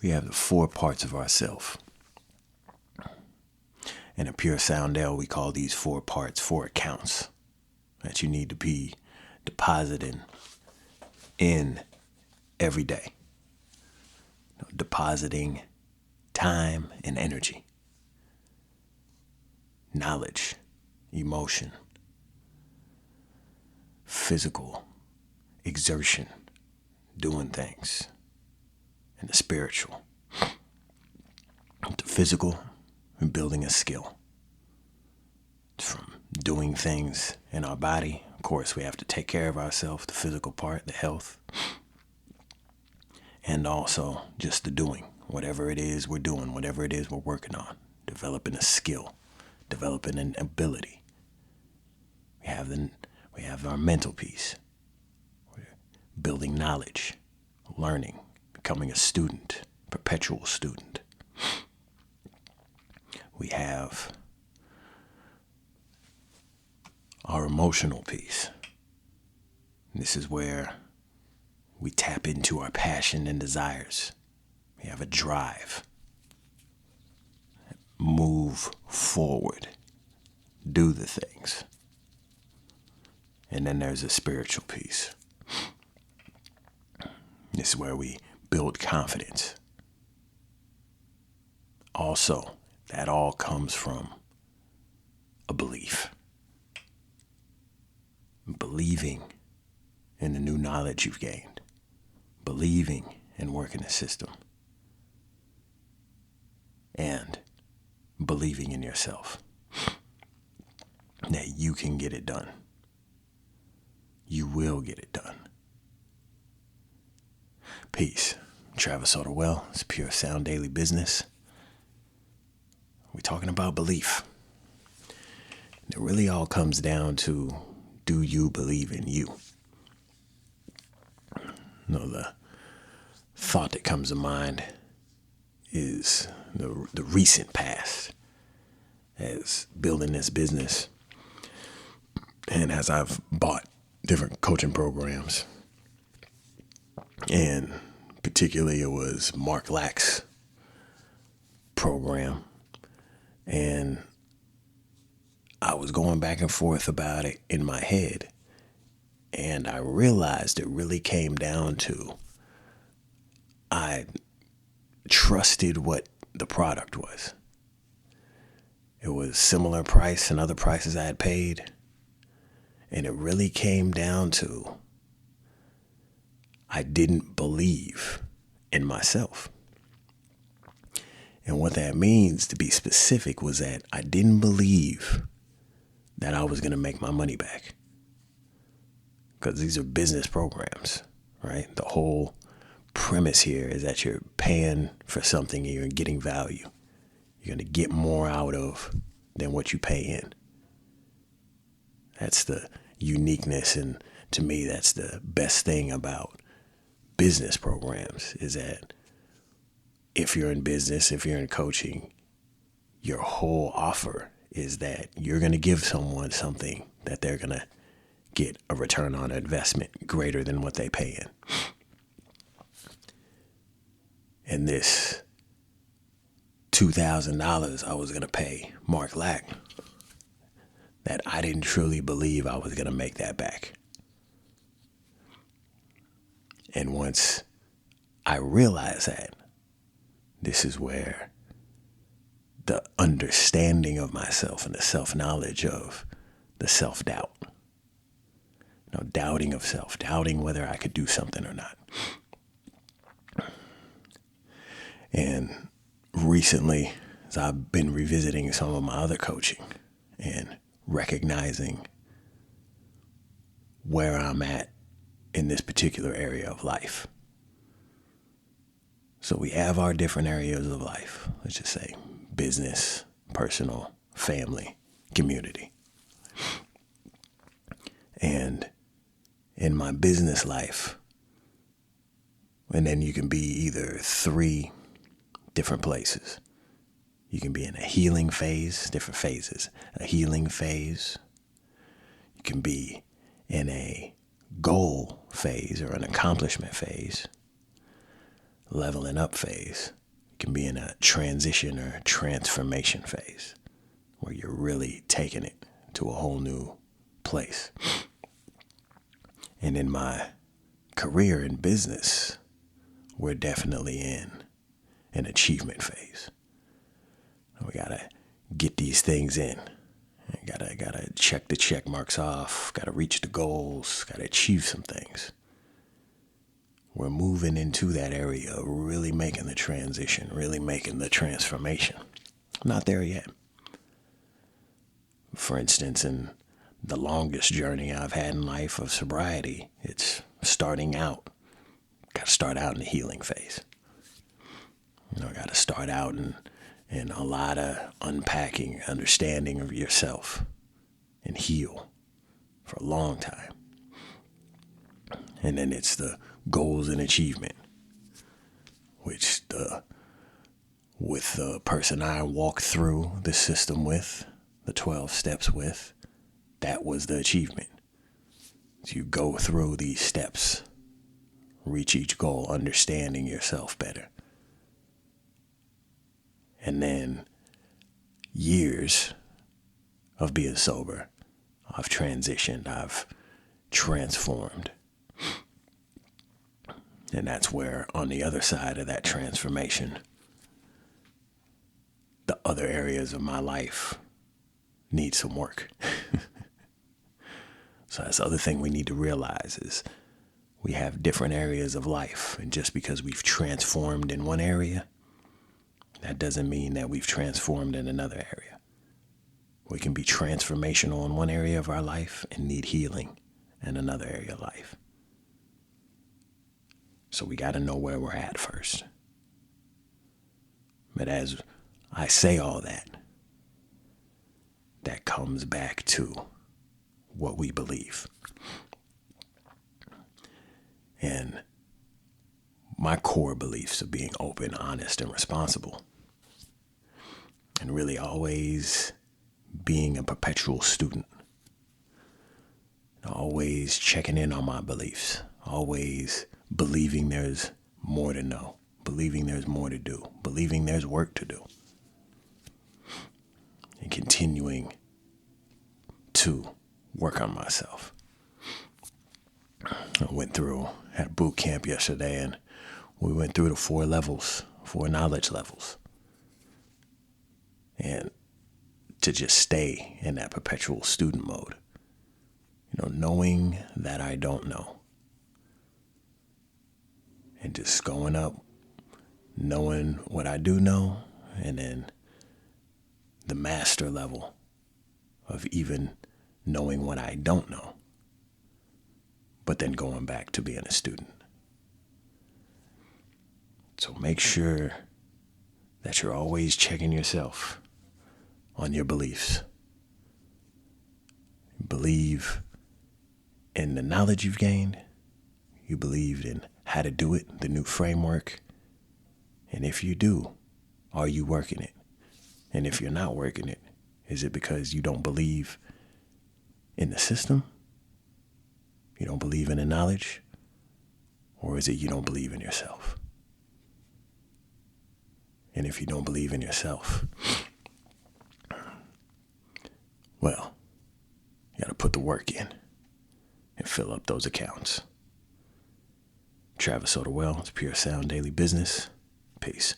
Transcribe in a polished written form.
We have the four parts of ourself. In a Pure Soundell, we call these four parts four accounts that you need to be depositing in every day. Depositing time and energy, knowledge, emotion, physical exertion, doing things, and the spiritual. The physical, building a skill. From doing things in our body, of course, we have to take care of ourselves, the physical part, the health, and also just the doing, whatever it is we're doing, whatever it is we're working on, developing a skill, developing an ability. We have our mental piece, building knowledge, learning, becoming a student, perpetual student. We have our emotional piece. This is where we tap into our passion and desires. We have a drive. Move forward. Do the things. And then there's a spiritual piece. This is where we build confidence. Also, that all comes from a belief. Believing in the new knowledge you've gained. Believing in working the system. And believing in yourself. That you can get it done. You will get it done. Peace. Travis Otterwell. It's Pure Sound Daily Business. We're talking about belief. It really all comes down to, do you believe in you? The thought that comes to mind is the recent past as building this business. And as I've bought different coaching programs, and particularly it was Mark Lack's program, and I was going back and forth about it in my head, and I realized it really came down to I trusted what the product was. It was similar price and other prices I had paid, and it really came down to I didn't believe in myself. And what that means, to be specific, was that I didn't believe that I was going to make my money back. Because these are business programs, right? The whole premise here is that you're paying for something and you're getting value. You're going to get more out of than what you pay in. That's the uniqueness, and to me, that's the best thing about business programs, is that if you're in business, if you're in coaching, your whole offer is that you're going to give someone something that they're going to get a return on investment greater than what they pay in. And this $2,000 I was going to pay Mark Lack, that I didn't truly believe I was going to make that back. And once I realized that, this is where the understanding of myself and the self-knowledge of the self-doubt, doubting of self, doubting whether I could do something or not. And recently, as I've been revisiting some of my other coaching and recognizing where I'm at in this particular area of life. So we have our different areas of life. Let's just say business, personal, family, community. And in my business life, and then you can be either three different places. You can be in a healing phase, different phases. A healing phase. You can be in a goal phase or an accomplishment phase. leveling up phase. You can be in a transition or transformation phase where you're really taking it to a whole new place. And in my career in business, we're definitely in an achievement phase. We gotta get these things in. Gotta check the check marks off. Gotta reach the goals. Gotta achieve some things. We're moving into that area, really making the transition, really making the transformation. I'm not there yet. For instance, in the longest journey I've had in life of sobriety, it's starting out. Got to start out in the healing phase. Got to start out in a lot of unpacking, understanding of yourself, and heal for a long time. And then it's the goals and achievement, which with the person I walked through the system with, the 12 steps with, that was the achievement. So you go through these steps, reach each goal, understanding yourself better. And then years of being sober, I've transitioned, I've transformed. And that's where, on the other side of that transformation, the other areas of my life need some work. So that's the other thing we need to realize is we have different areas of life. And just because we've transformed in one area, that doesn't mean that we've transformed in another area. We can be transformational in one area of our life and need healing in another area of life. So we got to know where we're at first. But as I say all that, that comes back to what we believe. And my core beliefs of being open, honest, and responsible. And really always being a perpetual student. Always checking in on my beliefs. Always believing there's more to know. Believing there's more to do. Believing there's work to do. And continuing to work on myself. I had a boot camp yesterday, and we went through the 4 knowledge levels. And to just stay in that perpetual student mode. Knowing that I don't know. And just going up, knowing what I do know, and then the master level of even knowing what I don't know, but then going back to being a student. So make sure that you're always checking yourself on your beliefs. Believe in the knowledge you've gained. You believe in how to do it, the new framework. And if you do, are you working it? And if you're not working it, is it because you don't believe in the system? You don't believe in the knowledge? Or is it you don't believe in yourself? And if you don't believe in yourself, well, you got to put the work in and fill up those accounts. Travis Soderwell, it's Pure Sound Daily Business. Peace.